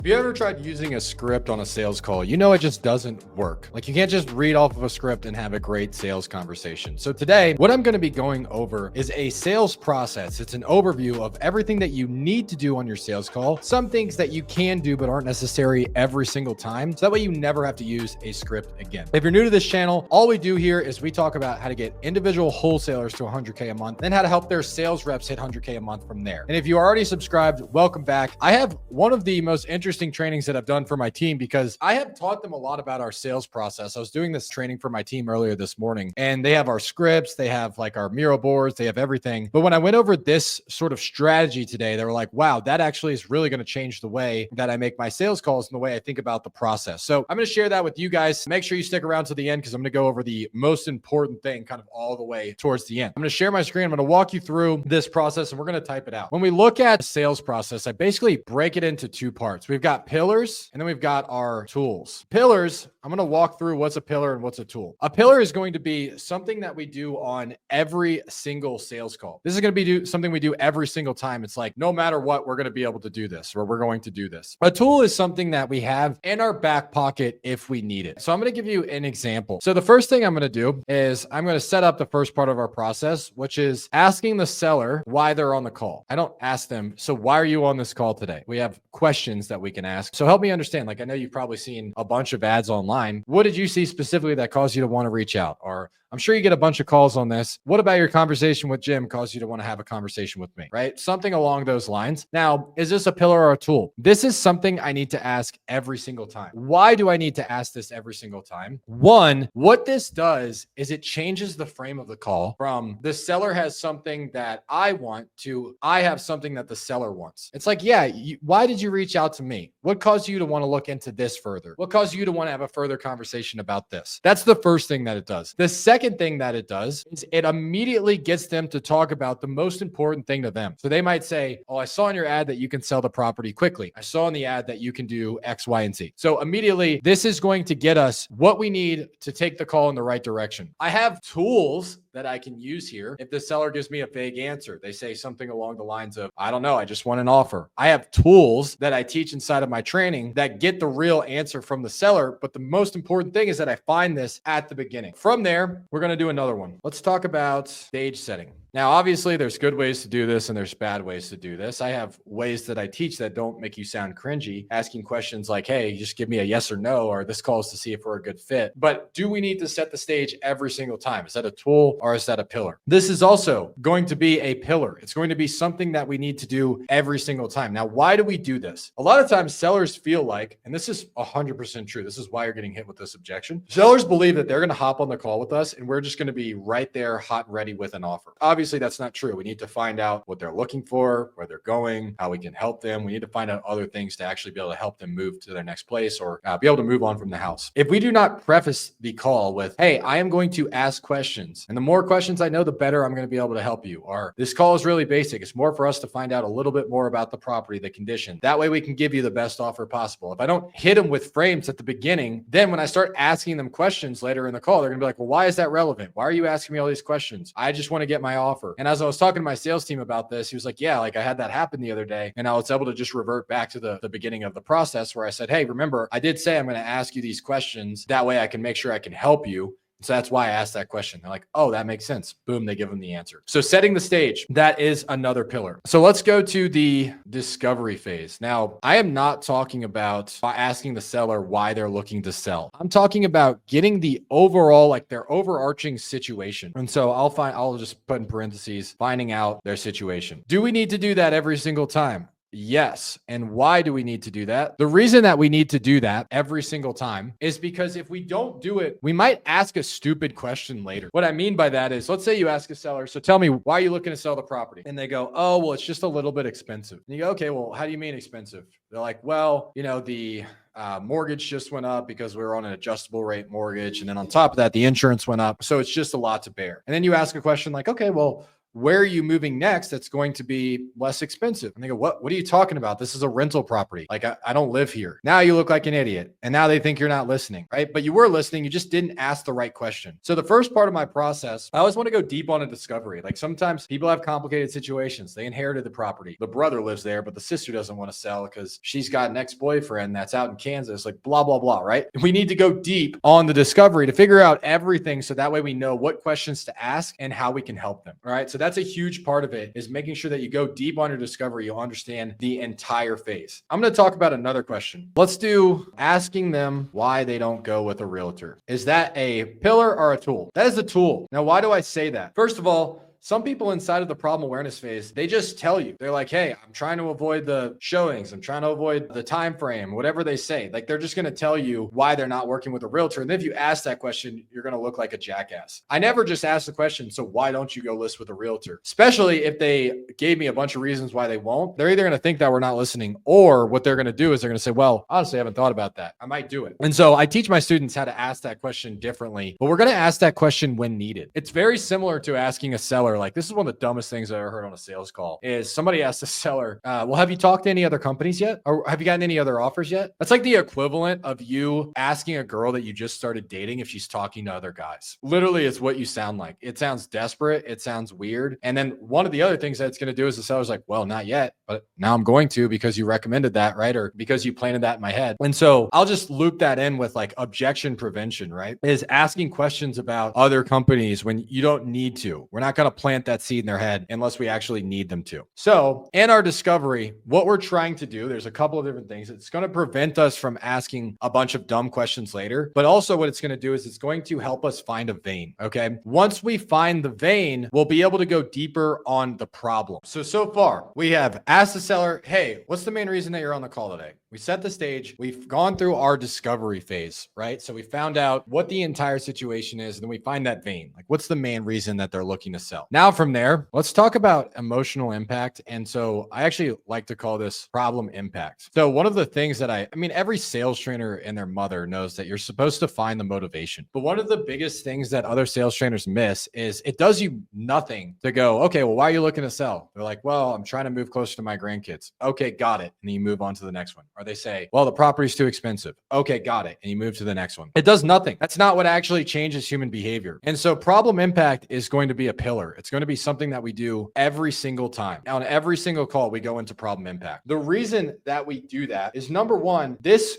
Have you ever tried using a script on a sales call? You know, it just doesn't work. Like, you can't just read off of a script and have a great sales conversation. So today, what I'm going to be going over is a sales process. It's an overview of everything that you need to do on your sales call, some things that you can do but aren't necessary every single time. So that way you never have to use a script again. If you're new to this channel, all we do here is we talk about how to get individual wholesalers to 100K a month, then how to help their sales reps hit 100K a month from there. And if you are already subscribed, welcome back. I have one of the most interesting trainings that I've done for my team because I have taught them a lot about our sales process. I was doing this training for my team earlier this morning, and they have our scripts, they have like our Miro boards, they have everything. But when I went over this sort of strategy today, they were like, wow, that actually is really going to change the way that I make my sales calls and the way I think about the process. So I'm going to share that with you guys. Make sure you stick around to the end because I'm going to go over the most important thing kind of all the way towards the end. I'm going to share my screen. I'm going to walk you through this process and we're going to type it out. When we look at the sales process, I basically break it into two parts. We've got pillars and then we've got our tools. Pillars, I'm going to walk through what's a pillar and what's a tool. A pillar is going to be something that we do on every single sales call. This is going to be something we do every single time. It's like, no matter what, we're going to be able to do this, or we're going to do this. A tool is something that we have in our back pocket if we need it. So I'm going to give you an example. So the first thing I'm going to do is I'm going to set up the first part of our process, which is asking the seller why they're on the call. I don't ask them, so why are you on this call today? We have questions that we can ask. So help me understand. Like, I know you've probably seen a bunch of ads online. What did you see specifically that caused you to want to reach out? Or I'm sure you get a bunch of calls on this. What about your conversation with Jim caused you to want to have a conversation with me, right? Something along those lines. Now, is this a pillar or a tool? This is something I need to ask every single time. Why do I need to ask this every single time? One, what this does is it changes the frame of the call from the seller has something that I want to I have something that the seller wants. It's like, yeah, why did you reach out to me? What caused you to want to look into this further? What caused you to want to have a further conversation about this? That's the first thing that it does. The second thing that it does is it immediately gets them to talk about the most important thing to them. So they might say, oh, I saw in your ad that you can sell the property quickly. I saw in the ad that you can do X, Y, and Z. So immediately this is going to get us what we need to take the call in the right direction. I have tools that I can use here. If the seller gives me a vague answer, they say something along the lines of, I don't know, I just want an offer. I have tools that I teach inside of my training that get the real answer from the seller. But the most important thing is that I find this at the beginning. From there, we're going to do another one. Let's talk about stage setting. Now, obviously, there's good ways to do this and there's bad ways to do this. I have ways that I teach that don't make you sound cringy, asking questions like, hey, just give me a yes or no, or this call is to see if we're a good fit. But do we need to set the stage every single time? Is that a tool or is that a pillar? This is also going to be a pillar. It's going to be something that we need to do every single time. Now, why do we do this? A lot of times sellers feel like, and this is 100% true, this is why you're getting hit with this objection. Sellers believe that they're going to hop on the call with us and we're just going to be right there hot and ready with an offer. Obviously, that's not true. We need to find out what they're looking for, where they're going, how we can help them. We need to find out other things to actually be able to help them move to their next place or be able to move on from the house. If we do not preface the call with, hey, I am going to ask questions, and the more questions I know, the better I'm going to be able to help you. Or this call is really basic. It's more for us to find out a little bit more about the property, the condition. That way we can give you the best offer possible. If I don't hit them with frames at the beginning, then when I start asking them questions later in the call, they're going to be like, well, why is that relevant? Why are you asking me all these questions? I just want to get my offer. And as I was talking to my sales team about this, he was like, yeah, like I had that happen the other day. And I was able to just revert back to the beginning of the process where I said, hey, remember, I did say I'm going to ask you these questions. That way I can make sure I can help you. So that's why I asked that question. They're like, oh, that makes sense. Boom, they give them the answer. So setting the stage, that is another pillar. So let's go to the discovery phase. Now, I am not talking about asking the seller why they're looking to sell. I'm talking about getting the overall, like their overarching situation. And so I'll just put in parentheses, finding out their situation. Do we need to do that every single time? Yes. And why do we need to do that? The reason that we need to do that every single time is because if we don't do it, we might ask a stupid question later. What I mean by that is, let's say you ask a seller, so tell me, why are you looking to sell the property? And they go, oh, well, it's just a little bit expensive. And you go, okay, well, how do you mean expensive? They're like, well, you know, the mortgage just went up because we were on an adjustable rate mortgage. And then on top of that, the insurance went up. So it's just a lot to bear. And then you ask a question like, okay, well, where are you moving next that's going to be less expensive? And they go, what are you talking about? This is a rental property. Like, I don't live here. Now you look like an idiot. And now they think you're not listening, right? But you were listening. You just didn't ask the right question. So the first part of my process, I always want to go deep on a discovery. Like sometimes people have complicated situations. They inherited the property. The brother lives there, but the sister doesn't want to sell because she's got an ex-boyfriend that's out in Kansas, like blah, blah, blah, right? We need to go deep on the discovery to figure out everything. So that way we know what questions to ask and how we can help them. All right. So that's a huge part of it, is making sure that you go deep on your discovery. You'll understand the entire phase. I'm going to talk about another question. Let's do asking them why they don't go with a realtor. Is that a pillar or a tool? That is a tool. Now, why do I say that? First of all, some people inside of the problem awareness phase, they just tell you, they're like, hey, I'm trying to avoid the showings. I'm trying to avoid the time frame, whatever they say. Like, they're just going to tell you why they're not working with a realtor. And then if you ask that question, you're going to look like a jackass. I never just ask the question, so why don't you go list with a realtor? Especially if they gave me a bunch of reasons why they won't. They're either going to think that we're not listening, or what they're going to do is they're going to say, well, honestly, I haven't thought about that. I might do it. And so I teach my students how to ask that question differently, but we're going to ask that question when needed. It's very similar to asking a seller. Like, this is one of the dumbest things I ever heard on a sales call, is somebody asked the seller, well, have you talked to any other companies yet? Or have you gotten any other offers yet? That's like the equivalent of you asking a girl that you just started dating if she's talking to other guys. Literally, it's what you sound like. It sounds desperate. It sounds weird. And then one of the other things that it's going to do is the seller's like, well, not yet, but now I'm going to, because you recommended that, right? Or because you planted that in my head. And so I'll just loop that in with like objection prevention, right? Is asking questions about other companies when you don't need to. We're not going to plant that seed in their head unless we actually need them to. So in our discovery, what we're trying to do, there's a couple of different things. It's going to prevent us from asking a bunch of dumb questions later, but also what it's going to do is it's going to help us find a vein. Okay. Once we find the vein, we'll be able to go deeper on the problem. So far we have asked the seller, hey, what's the main reason that you're on the call today? We set the stage. We've gone through our discovery phase, right? So we found out what the entire situation is, and then we find that vein. Like, what's the main reason that they're looking to sell? Now from there, let's talk about emotional impact. And so I actually like to call this problem impact. So one of the things that I mean, every sales trainer and their mother knows that you're supposed to find the motivation. But one of the biggest things that other sales trainers miss is it does you nothing to go, okay, well, why are you looking to sell? They're like, well, I'm trying to move closer to my grandkids. Okay, got it. And then you move on to the next one. Or they say, well, the property's too expensive. Okay, got it. And you move to the next one. It does nothing. That's not what actually changes human behavior. And so problem impact is going to be a pillar. It's going to be something that we do every single time. On every single call, we go into problem impact. The reason that we do that is, number one, this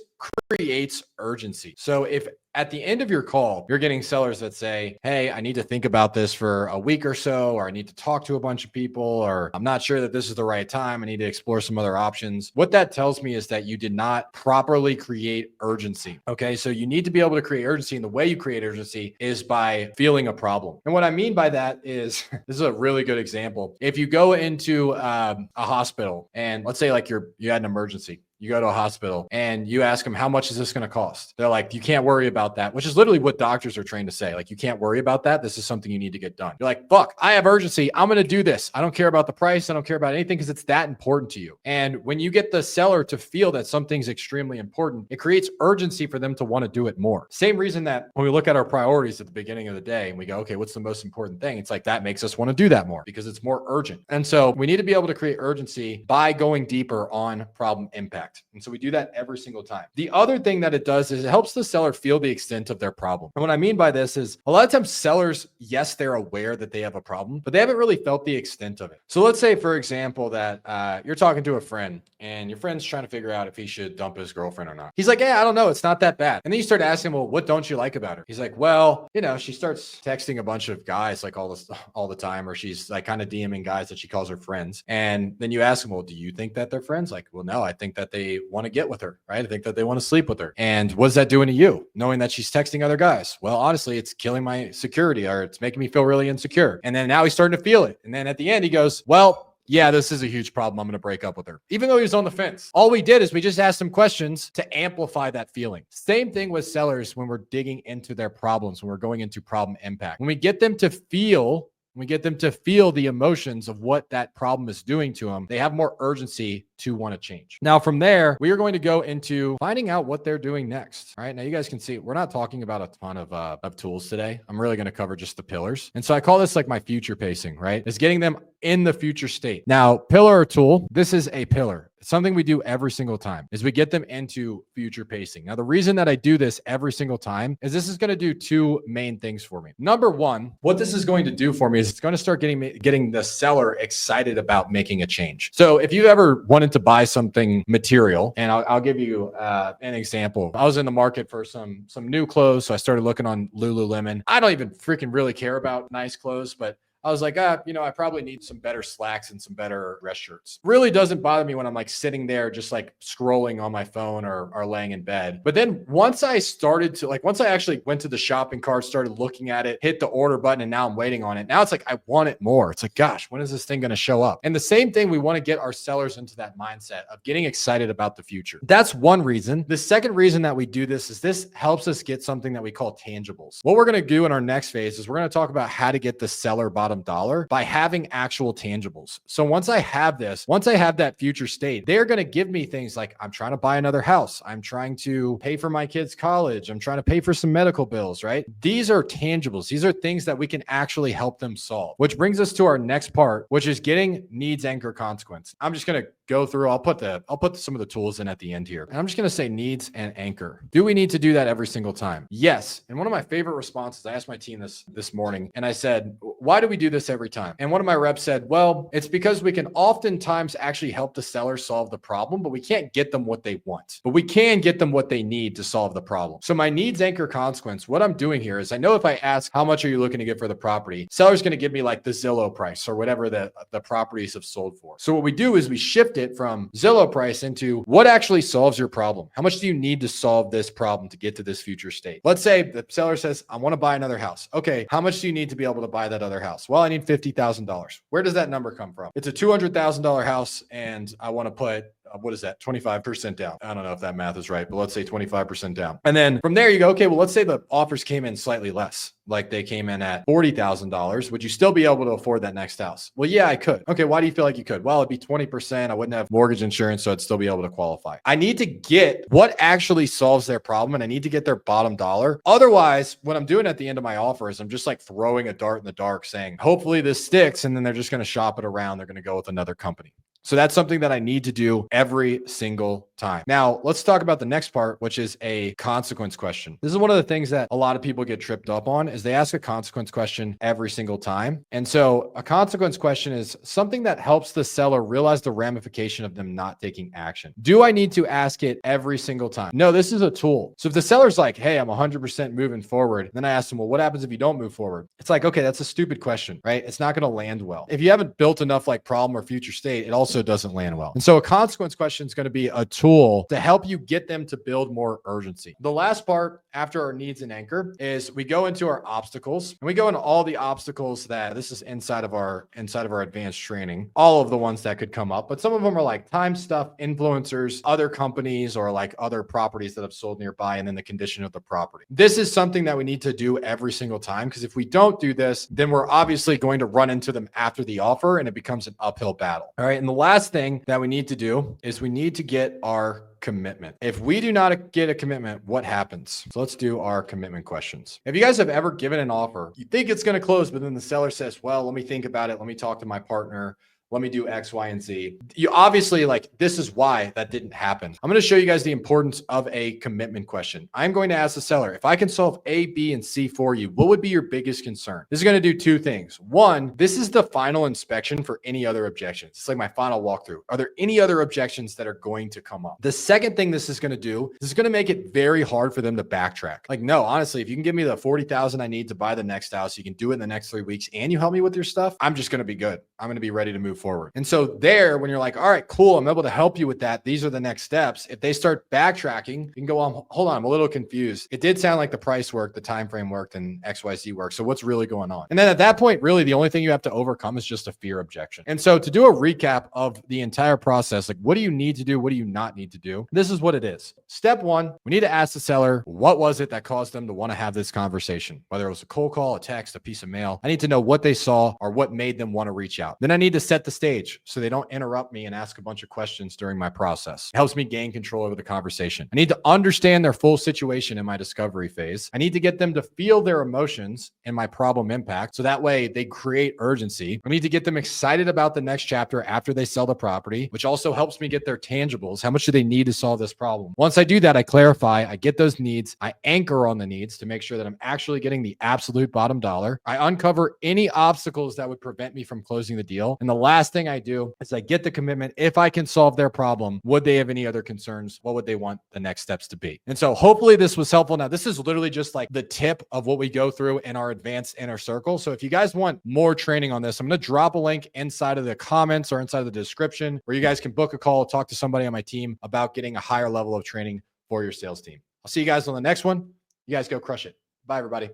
creates urgency. So if at the end of your call, you're getting sellers that say, hey, I need to think about this for a week or so, or I need to talk to a bunch of people, or I'm not sure that this is the right time. I need to explore some other options. What that tells me is that you did not properly create urgency. Okay. So you need to be able to create urgency. And the way you create urgency is by feeling a problem. And what I mean by that is, this is a really good example. If you go into a hospital and let's say like you had an emergency, you go to a hospital and you ask them, how much is this going to cost? They're like, you can't worry about that, which is literally what doctors are trained to say. Like, you can't worry about that. This is something you need to get done. You're like, fuck, I have urgency. I'm going to do this. I don't care about the price. I don't care about anything because it's that important to you. And when you get the seller to feel that something's extremely important, it creates urgency for them to want to do it more. Same reason that when we look at our priorities at the beginning of the day and we go, okay, what's the most important thing? It's like that makes us want to do that more because it's more urgent. And so we need to be able to create urgency by going deeper on problem impact. And so we do that every single time. The other thing that it does is it helps the seller feel the extent of their problem. And what I mean by this is a lot of times sellers, yes, they're aware that they have a problem, but they haven't really felt the extent of it. So let's say, for example, that you're talking to a friend and your friend's trying to figure out if he should dump his girlfriend or not. He's like, yeah, I don't know. It's not that bad. And then you start asking him, well, what don't you like about her? He's like, well, she starts texting a bunch of guys like all the time, or she's like kind of DMing guys that she calls her friends. And then you ask him, well, do you think that they're friends? Like, well, no, I think that they want to get with her, right? I think that they want to sleep with her. And what's that doing to you, knowing that she's texting other guys? Well, honestly, it's killing my security, or it's making me feel really insecure. And then now he's starting to feel it. And then at the end, he goes, well, yeah, this is a huge problem. I'm going to break up with her. Even though he was on the fence. All we did is we just asked him questions to amplify that feeling. Same thing with sellers when we're digging into their problems, when we're going into problem impact. When we get them to feel we get them to feel the emotions of what that problem is doing to them, they have more urgency to want to change. Now, from there, we are going to go into finding out what they're doing next. All right. Now, you guys can see we're not talking about a ton of tools today. I'm really going to cover just the pillars. And so I call this like my future pacing, right? It's getting them in the future state. Now, pillar or tool, this is a pillar. It's something we do every single time is we get them into future pacing. Now, the reason that I do this every single time is this is going to do two main things for me. Number one, what this is going to do for me is it's going to start getting the seller excited about making a change. So if you ever wanted to buy something material, and I'll give you an example. I was in the market for some new clothes. So I started looking on Lululemon. I don't even freaking really care about nice clothes, but I was like, I probably need some better slacks and some better dress shirts. Really doesn't bother me when I'm like sitting there, just like scrolling on my phone or laying in bed. But then once I actually went to the shopping cart, started looking at it, hit the order button, and now I'm waiting on it. Now it's like, I want it more. It's like, gosh, when is this thing going to show up? And the same thing, we want to get our sellers into that mindset of getting excited about the future. That's one reason. The second reason that we do this is this helps us get something that we call tangibles. What we're going to do in our next phase is we're going to talk about how to get the seller bottom dollar by having actual tangibles. So once I have that future state, they're going to give me things like, I'm trying to buy another house. I'm trying to pay for my kids' college. I'm trying to pay for some medical bills, right? These are tangibles. These are things that we can actually help them solve, which brings us to our next part, which is getting needs, anchor, consequence. I'm just going to go through, I'll put some of the tools in at the end here. And I'm just going to say needs and anchor. Do we need to do that every single time? Yes. And one of my favorite responses, I asked my team this morning and I said, why do we do this every time? And one of my reps said, well, it's because we can oftentimes actually help the seller solve the problem, but we can't get them what they want, but we can get them what they need to solve the problem. So my needs, anchor, consequence, what I'm doing here is I know if I ask, how much are you looking to get for the property? Seller's going to give me like the Zillow price or whatever the properties have sold for. So what we do is we shift it from Zillow price into what actually solves your problem. How much do you need to solve this problem to get to this future state? Let's say the seller says, I want to buy another house. Okay. How much do you need to be able to buy that other house? Well, I need $50,000. Where does that number come from? It's a $200,000 house and I want to put what is that? 25% down. I don't know if that math is right, but let's say 25% down. And then from there you go, okay, well, let's say the offers came in slightly less. Like they came in at $40,000. Would you still be able to afford that next house? Well, yeah, I could. Okay. Why do you feel like you could? Well, it'd be 20%. I wouldn't have mortgage insurance, so I'd still be able to qualify. I need to get what actually solves their problem and I need to get their bottom dollar. Otherwise, what I'm doing at the end of my offer is I'm just like throwing a dart in the dark saying, hopefully this sticks. And then they're just going to shop it around. They're going to go with another company. So that's something that I need to do every single time. Now, let's talk about the next part, which is a consequence question. This is one of the things that a lot of people get tripped up on is they ask a consequence question every single time. And so a consequence question is something that helps the seller realize the ramification of them not taking action. Do I need to ask it every single time? No, this is a tool. So if the seller's like, hey, I'm 100% moving forward, then I ask them, well, what happens if you don't move forward? It's like, okay, that's a stupid question, right? It's not going to land well. If you haven't built enough like problem or future state, it also doesn't land well. And so a consequence question is going to be a tool to help you get them to build more urgency. The last part after our needs and anchor is we go into our obstacles and we go into all the obstacles that this is inside of our advanced training, all of the ones that could come up, but some of them are like time stuff, influencers, other companies, or like other properties that have sold nearby, and then the condition of the property. This is something that we need to do every single time, because if we don't do this, then we're obviously going to run into them after the offer and it becomes an uphill battle. All right. And the last thing that we need to do is we need to get our commitment. If we do not get a commitment, what happens? So let's do our commitment questions. If you guys have ever given an offer, you think it's going to close, but then the seller says, well, let me think about it. Let me talk to my partner. Let me do X, Y, and Z. You obviously this is why that didn't happen. I'm going to show you guys the importance of a commitment question. I'm going to ask the seller, if I can solve A, B, and C for you, what would be your biggest concern? This is going to do two things. One, this is the final inspection for any other objections. It's like my final walkthrough. Are there any other objections that are going to come up? The second thing this is going to do, this is going to make it very hard for them to backtrack. Like, no, honestly, if you can give me the 40,000 I need to buy the next house, you can do it in the next 3 weeks, and you help me with your stuff, I'm just going to be good. I'm going to be ready to move forward. And so there, when you're like, all right, cool, I'm able to help you with that. These are the next steps. If they start backtracking, you can go on, hold on, I'm a little confused. It did sound like the price worked, the time frame worked, and XYZ worked. So what's really going on? And then at that point, really the only thing you have to overcome is just a fear objection. And so to do a recap of the entire process, like what do you need to do? What do you not need to do? This is what it is. Step one, we need to ask the seller, what was it that caused them to want to have this conversation? Whether it was a cold call, a text, a piece of mail. I need to know what they saw or what made them want to reach out. Then I need to set the stage so they don't interrupt me and ask a bunch of questions during my process. It helps me gain control over the conversation. I need to understand their full situation in my discovery phase. I need to get them to feel their emotions and my problem impact. So that way they create urgency. I need to get them excited about the next chapter after they sell the property, which also helps me get their tangibles. How much do they need to solve this problem? Once I do that, I clarify, I get those needs, I anchor on the needs to make sure that I'm actually getting the absolute bottom dollar. I uncover any obstacles that would prevent me from closing the deal. And the last thing I do is I get the commitment. If I can solve their problem, would they have any other concerns? What would they want the next steps to be? And so hopefully this was helpful. Now, this is literally just like the tip of what we go through in our advanced inner circle. So if you guys want more training on this, I'm going to drop a link inside of the comments or inside of the description where you guys can book a call, talk to somebody on my team about getting a higher level of training for your sales team. I'll see you guys on the next one. You guys go crush it. Bye, everybody.